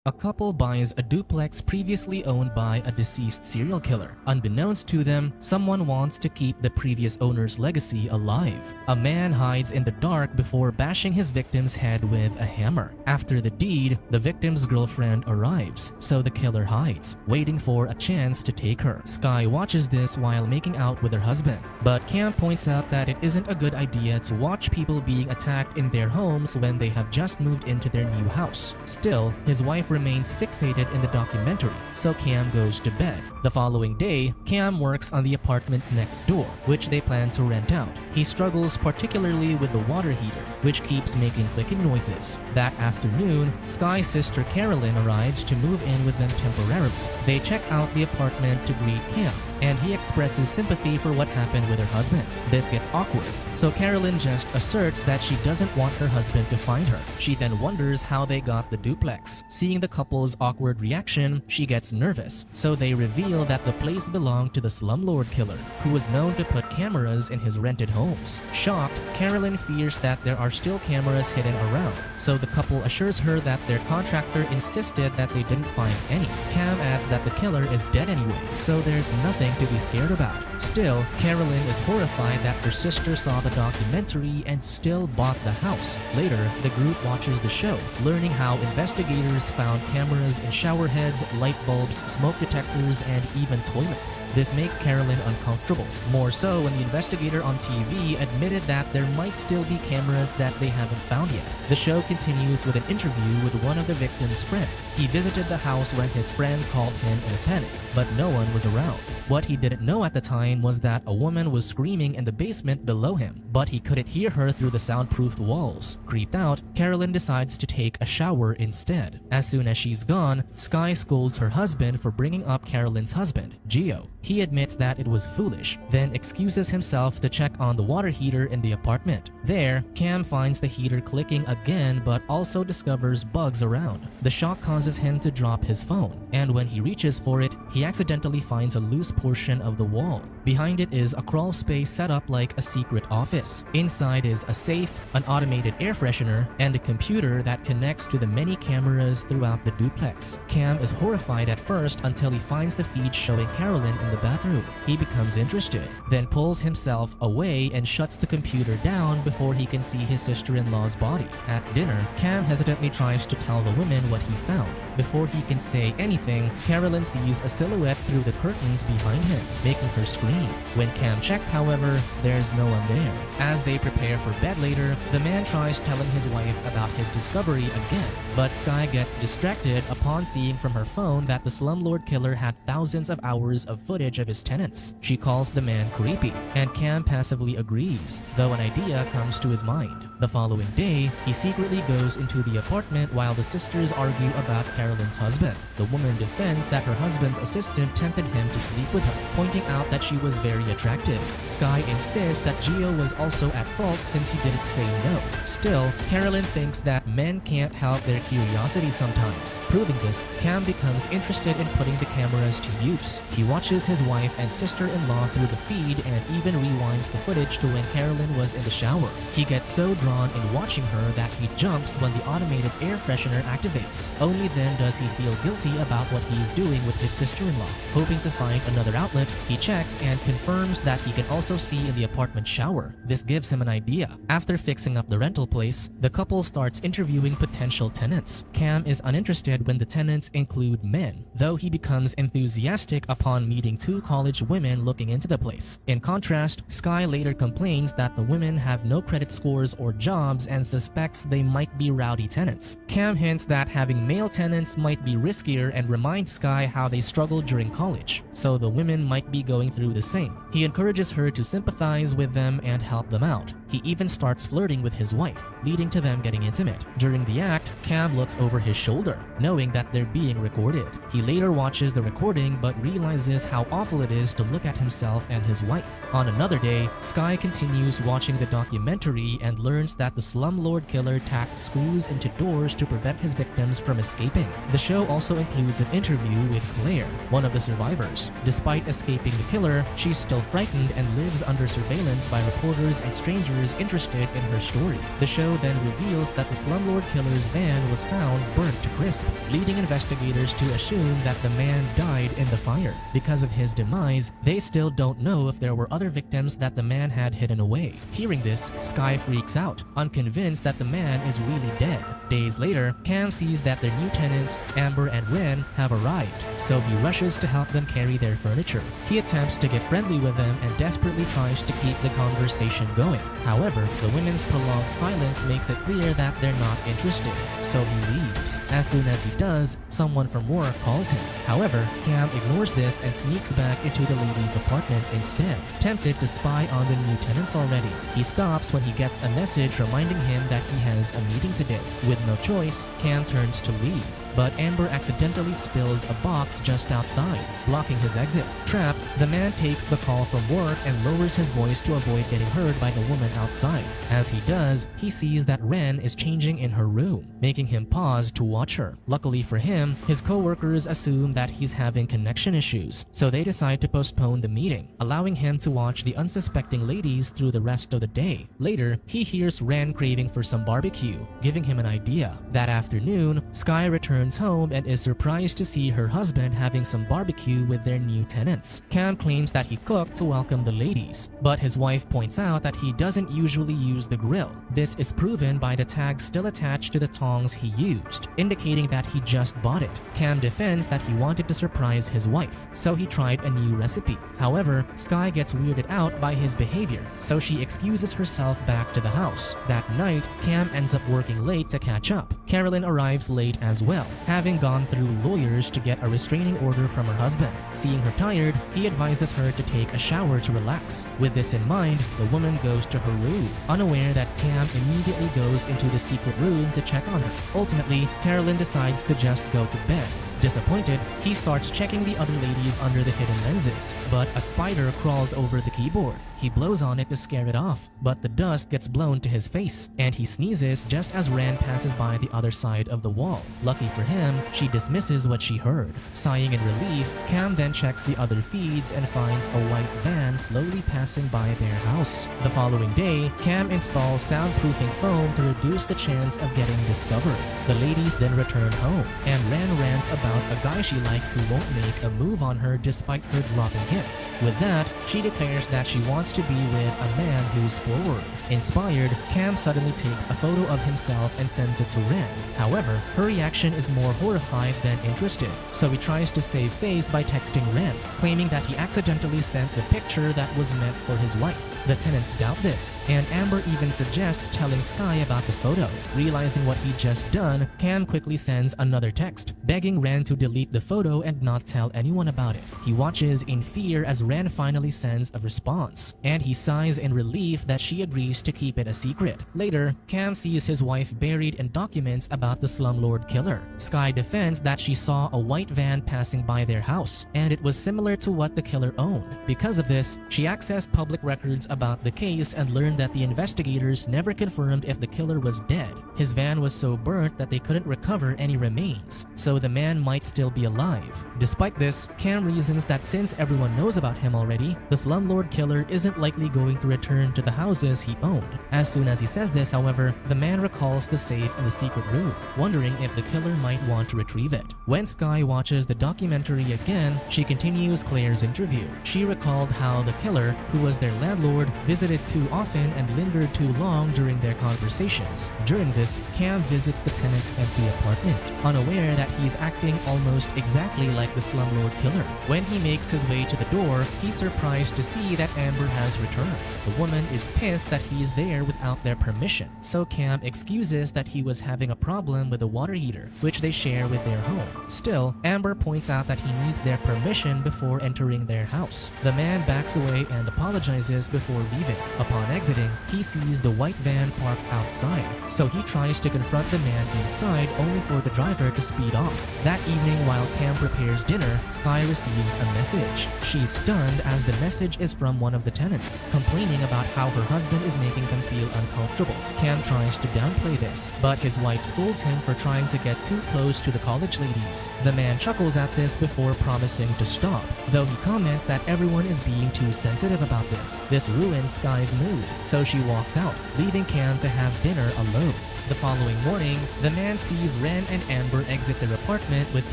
A couple buys a duplex previously owned by a deceased serial killer. Unbeknownst to them, someone wants to keep the previous owner's legacy alive. A man hides in the dark before bashing his victim's head with a hammer. After the deed, the victim's girlfriend arrives, so the killer hides, waiting for a chance to take her. Sky watches this while making out with her husband, but Cam points out that it isn't a good idea to watch people being attacked in their homes when they have just moved into their new house. Still, his wife remains fixated in the documentary, so Cam goes to bed. The following day, Cam works on the apartment next door, which they plan to rent out. He struggles particularly with the water heater, which keeps making clicking noises. That afternoon, Sky's sister Carolyn arrives to move in with them temporarily. They check out the apartment to greet Cam, and he expresses sympathy for what happened with her husband. This gets awkward, so Carolyn just asserts that she doesn't want her husband to find her. She then wonders how they got the duplex. Seeing the couple's awkward reaction, she gets nervous, so they reveal that the place belonged to the slumlord killer, who was known to put cameras in his rented homes. Shocked, Carolyn fears that there are still cameras hidden around, so the couple assures her that their contractor insisted that they didn't find any. Cam adds that the killer is dead anyway, so there's nothing to be scared about. Still, Carolyn is horrified that her sister saw the documentary and still bought the house. Later, the group watches the show, learning how investigators found cameras in shower heads, light bulbs, smoke detectors, and even toilets. This makes Carolyn uncomfortable, more so when the investigator on TV admitted that there might still be cameras that they haven't found yet. The show continues with an interview with one of the victim's friends. He visited the house when his friend called him in a panic, but no one was around. What he didn't know at the time was that a woman was screaming in the basement below him, but he couldn't hear her through the soundproofed walls. Creeped out, Carolyn decides to take a shower instead. As soon as she's gone, Sky scolds her husband for bringing up Carolyn's husband, Gio. He admits that it was foolish, then excuses himself to check on the water heater in the apartment. There, Cam finds the heater clicking again but also discovers bugs around. The shock causes him to drop his phone, and when he reaches for it, he accidentally finds a loose portion of the wall. Behind it is a crawl space set up like a secret office. Inside is a safe, an automated air freshener, and a computer that connects to the many cameras throughout the duplex. Cam is horrified at first until he finds the feed showing Carolyn in the bathroom. He becomes interested, then pulls himself away and shuts the computer down before he can see his sister-in-law's body. At dinner, Cam hesitantly tries to tell the women what he found. Before he can say anything, Carolyn sees a silhouette through the curtains behind him, making her scream. When Cam checks, however, there's no one there. As they prepare for bed later, the man tries telling his wife about his discovery again, but Sky gets distracted upon seeing from her phone that the slumlord killer had thousands of hours of footage of his tenants. She calls the man creepy, and Cam passively agrees, though an idea comes to his mind. The following day, he secretly goes into the apartment while the sisters argue about Carolyn's husband. The woman defends that her husband's assistant tempted him to sleep with her, pointing out that she was very attractive. Sky insists that Gio was also at fault since he didn't say no. Still, Carolyn thinks that men can't help their curiosity sometimes. Proving this, Cam becomes interested in putting the cameras to use. He watches his wife and sister-in-law through the feed and even rewinds the footage to when Carolyn was in the shower. He gets so drawn in watching her that he jumps when the automated air freshener activates. Only then does he feel guilty about what he's doing with his sister-in-law. Hoping to find another outlet, he checks and confirms that he can also see in the apartment shower. This gives him an idea. After fixing up the rental place, the couple starts interviewing potential tenants. Cam is uninterested when the tenants include men, though he becomes enthusiastic upon meeting two college women looking into the place. In contrast, Sky later complains that the women have no credit scores or jobs and suspects they might be rowdy tenants. Cam hints that having male tenants might be riskier and reminds Sky how they struggled during college, so the women might be going through the same. He encourages her to sympathize with them and help them out. He even starts flirting with his wife, leading to them getting intimate. During the act, Cam looks over his shoulder, knowing that they're being recorded. He later watches the recording but realizes how awful it is to look at himself and his wife. On another day, Sky continues watching the documentary and learns that the slumlord killer tacked screws into doors to prevent his victims from escaping. The show also includes an interview with Claire, one of the survivors. Despite escaping the killer, she's still frightened and lives under surveillance by reporters and strangers viewers interested in her story. The show then reveals that the slumlord killer's van was found burnt to crisp, leading investigators to assume that the man died in the fire. Because of his demise, they still don't know if there were other victims that the man had hidden away. Hearing this, Sky freaks out, unconvinced that the man is really dead. Days later, Cam sees that their new tenants, Amber and Ren, have arrived, so he rushes to help them carry their furniture. He attempts to get friendly with them and desperately tries to keep the conversation going. However, the women's prolonged silence makes it clear that they're not interested, so he leaves. As soon as he does, someone from work calls him. However, Cam ignores this and sneaks back into the lady's apartment instead, tempted to spy on the new tenants already. He stops when he gets a message reminding him that he has a meeting today. With no choice, Cam turns to leave, but Amber accidentally spills a box just outside, blocking his exit. Trapped, the man takes the call from work and lowers his voice to avoid getting heard by the woman outside. As he does, he sees that Ren is changing in her room, making him pause to watch her. Luckily for him, his co-workers assume that he's having connection issues, so they decide to postpone the meeting, allowing him to watch the unsuspecting ladies through the rest of the day. Later, he hears Ren craving for some barbecue, giving him an idea. That afternoon, Sky returns home and is surprised to see her husband having some barbecue with their new tenants. Cam claims that he cooked to welcome the ladies, but his wife points out that he doesn't usually use the grill. This is proven by the tag still attached to the tongs he used, indicating that he just bought it. Cam defends that he wanted to surprise his wife, so he tried a new recipe. However, Sky gets weirded out by his behavior, so she excuses herself back to the house. That night, Cam ends up working late to catch up. Carolyn arrives late as well, having gone through lawyers to get a restraining order from her husband. Seeing her tired, he advises her to take a shower to relax. With this in mind, the woman goes to her room, unaware that Cam immediately goes into the secret room to check on her. Ultimately, Carolyn decides to just go to bed. Disappointed, he starts checking the other ladies under the hidden lenses, but a spider crawls over the keyboard. He blows on it to scare it off, but the dust gets blown to his face, and he sneezes just as Ren passes by the other side of the wall. Lucky for him, she dismisses what she heard. Sighing in relief, Cam then checks the other feeds and finds a white van slowly passing by their house. The following day, Cam installs soundproofing foam to reduce the chance of getting discovered. The ladies then return home, and Ren rants about a guy she likes who won't make a move on her despite her dropping hints. With that, she declares that she wants to be with a man who's forward. Inspired, Cam suddenly takes a photo of himself and sends it to Ren. However, her reaction is more horrified than interested, so he tries to save face by texting Ren, claiming that he accidentally sent the picture that was meant for his wife. The tenants doubt this, and Amber even suggests telling Sky about the photo. Realizing what he'd just done, Cam quickly sends another text, begging Ren to delete the photo and not tell anyone about it. He watches in fear as Ren finally sends a response, and he sighs in relief that she agrees to keep it a secret. Later, Cam sees his wife buried in documents about the slumlord killer. Sky defends that she saw a white van passing by their house, and it was similar to what the killer owned. Because of this, she accessed public records about the case and learned that the investigators never confirmed if the killer was dead. His van was so burnt that they couldn't recover any remains, so the man might still be alive. Despite this, Cam reasons that since everyone knows about him already, the slumlord killer isn't likely going to return to the houses he owned. As soon as he says this, however, the man recalls the safe in the secret room, wondering if the killer might want to retrieve it. When Sky watches the documentary again, she continues Claire's interview. She recalled how the killer, who was their landlord, visited too often and lingered too long during their conversations. During this, Cam visits the tenant's empty apartment, unaware that he's acting almost exactly like the slumlord killer. When he makes his way to the door, he's surprised to see that Amber has returned. The woman is pissed that he is there without their permission, so Cam excuses that he was having a problem with the water heater, which they share with their home. Still, Amber points out that he needs their permission before entering their house. The man backs away and apologizes before leaving. Upon exiting, he sees the white van parked outside, so he tries to confront the man inside only for the driver to speed off. That evening, while Cam prepares dinner, Sky receives a message. She's stunned as the message is from one of the tenants, complaining about how her husband is making them feel uncomfortable. Cam tries to downplay this, but his wife scolds him for trying to get too close to the college ladies. The man chuckles at this before promising to stop, though he comments that everyone is being too sensitive about this. This ruins Sky's mood, so she walks out, leaving Cam to have dinner alone. The following morning, the man sees Ren and Amber exit their apartment with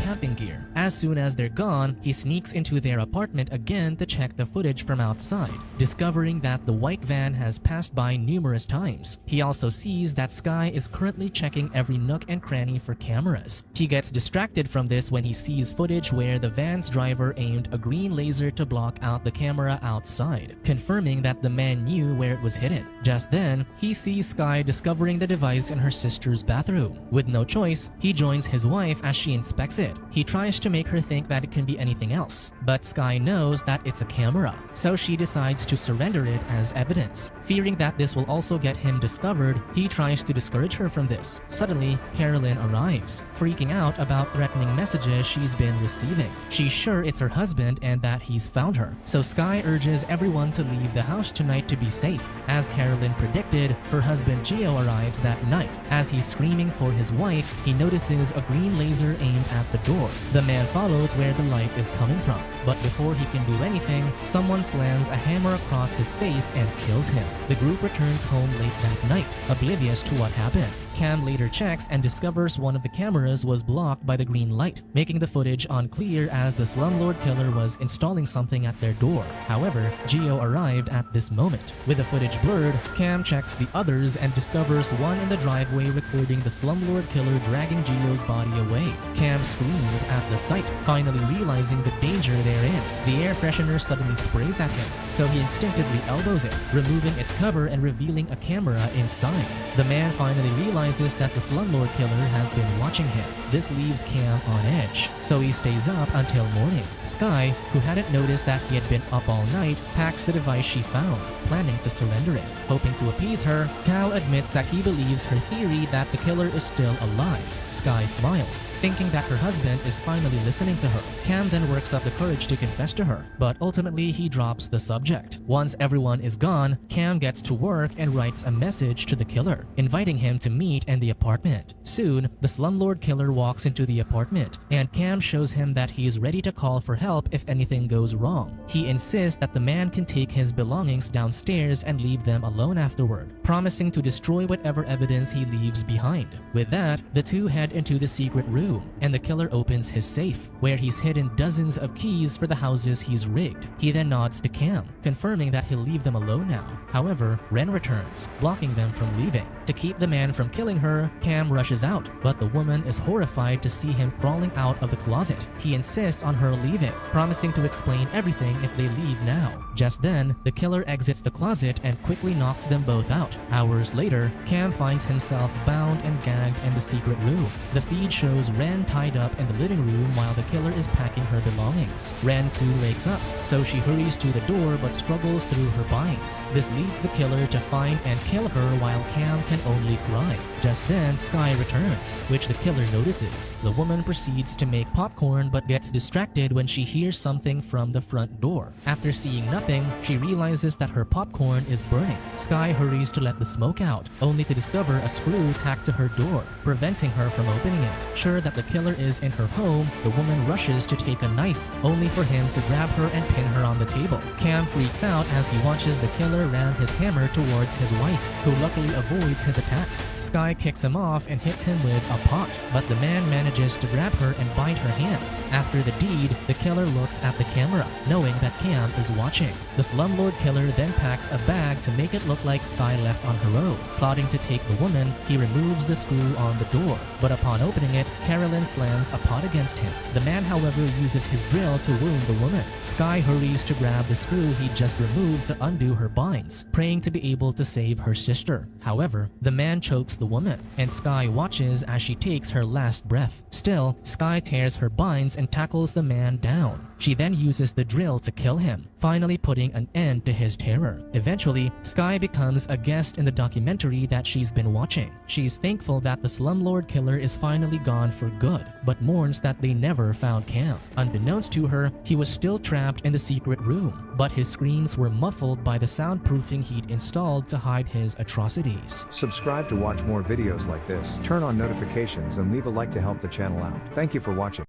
camping gear. As soon as they're gone, he sneaks into their apartment again to check the footage from outside, discovering that the white van has passed by numerous times. He also sees that Sky is currently checking every nook and cranny for cameras. He gets distracted from this when he sees footage where the van's driver aimed a green laser to block out the camera outside, confirming that the man knew where it was hidden. Just then, he sees Sky discovering the device in her sister's bathroom. With no choice, he joins his wife as she inspects it. He tries to make her think that it can be anything else, but Sky knows that it's a camera, so she decides to surrender it as evidence. Fearing that this will also get him discovered, he tries to discourage her from this. Suddenly, Carolyn arrives, freaking out about threatening messages she's been receiving. She's sure it's her husband and that he's found her, so Sky urges everyone to leave the house tonight to be safe. As Carolyn predicted, her husband Gio arrives that night. As he's screaming for his wife, he notices a green laser aimed at the door. The man follows where the light is coming from, but before he can do anything, someone slams a hammer across his face and kills him. The group returns home late that night, oblivious to what happened. Cam later checks and discovers one of the cameras was blocked by the green light, making the footage unclear as the slumlord killer was installing something at their door. However, Gio arrived at this moment. With the footage blurred, Cam checks the others and discovers one in the driveway recording the slumlord killer dragging Gio's body away. Cam screams at the sight, finally realizing the danger they're in. The air freshener suddenly sprays at him, so he instinctively elbows it, removing its cover and revealing a camera inside. The man finally realizes that the slumlord killer has been watching him. This leaves Cam on edge, so he stays up until morning. Sky, who hadn't noticed that he had been up all night, packs the device she found, planning to surrender it. Hoping to appease her, Cal admits that he believes her theory that the killer is still alive. Sky smiles, thinking that her husband is finally listening to her. Cam then works up the courage to confess to her, but ultimately he drops the subject. Once everyone is gone, Cam gets to work and writes a message to the killer, inviting him to meet in the apartment. Soon, the slumlord killer walks into the apartment, and Cam shows him that he is ready to call for help if anything goes wrong. He insists that the man can take his belongings downstairs and leave them alone afterward, promising to destroy whatever evidence he leaves behind. With that, the two head into the secret room, and the killer opens his safe, where he's hidden dozens of keys for the houses he's rigged. He then nods to Cam, confirming that he'll leave them alone now. However, Ren returns, blocking them from leaving. To keep the man from killing her, Cam rushes out, but the woman is horrified to see him crawling out of the closet. He insists on her leaving, promising to explain everything if they leave now. Just then, the killer exits the closet and quickly knocks them both out. Hours later, Cam finds himself bound and gagged in the secret room. The feed shows Ren tied up in the living room while the killer is packing her belongings. Ren soon wakes up, so she hurries to the door but struggles through her binds. This leads the killer to find and kill her while Cam can only cry. Just then, Sky returns, which the killer notices. The woman proceeds to make popcorn but gets distracted when she hears something from the front door. After seeing nothing, she realizes that her popcorn is burning. Sky hurries to let the smoke out, only to discover a screw tacked to her door, preventing her from opening it. Sure that the killer is in her home, the woman rushes to take a knife, only for him to grab her and pin her on the table. Cam freaks out as he watches the killer ram his hammer towards his wife, who luckily avoids his attacks. Sky kicks him off and hits him with a pot, but the man manages to grab her and bind her hands. After the deed, the killer looks at the camera, knowing that Cam is watching. The slumlord killer then packs a bag to make it look like Sky left on her own. Plotting to take the woman, he removes the screw on the door, but upon opening it, Carolyn slams a pot against him. The man, however, uses his drill to wound the woman. Sky hurries to grab the screw he just removed to undo her binds, praying to be able to save her sister. However, the man chokes the woman, and Sky watches as she takes her last breath. Still, Sky tears her binds and tackles the man down. She then uses the drill to kill him, finally putting an end to his terror. Eventually, Sky becomes a guest in the documentary that she's been watching. She's thankful that the slumlord killer is finally gone for good, but mourns that they never found Cam. Unbeknownst to her, he was still trapped in the secret room, but his screams were muffled by the soundproofing he'd installed to hide his atrocities. Subscribe to watch more videos like this, turn on notifications and leave a like to help the channel out. Thank you for watching.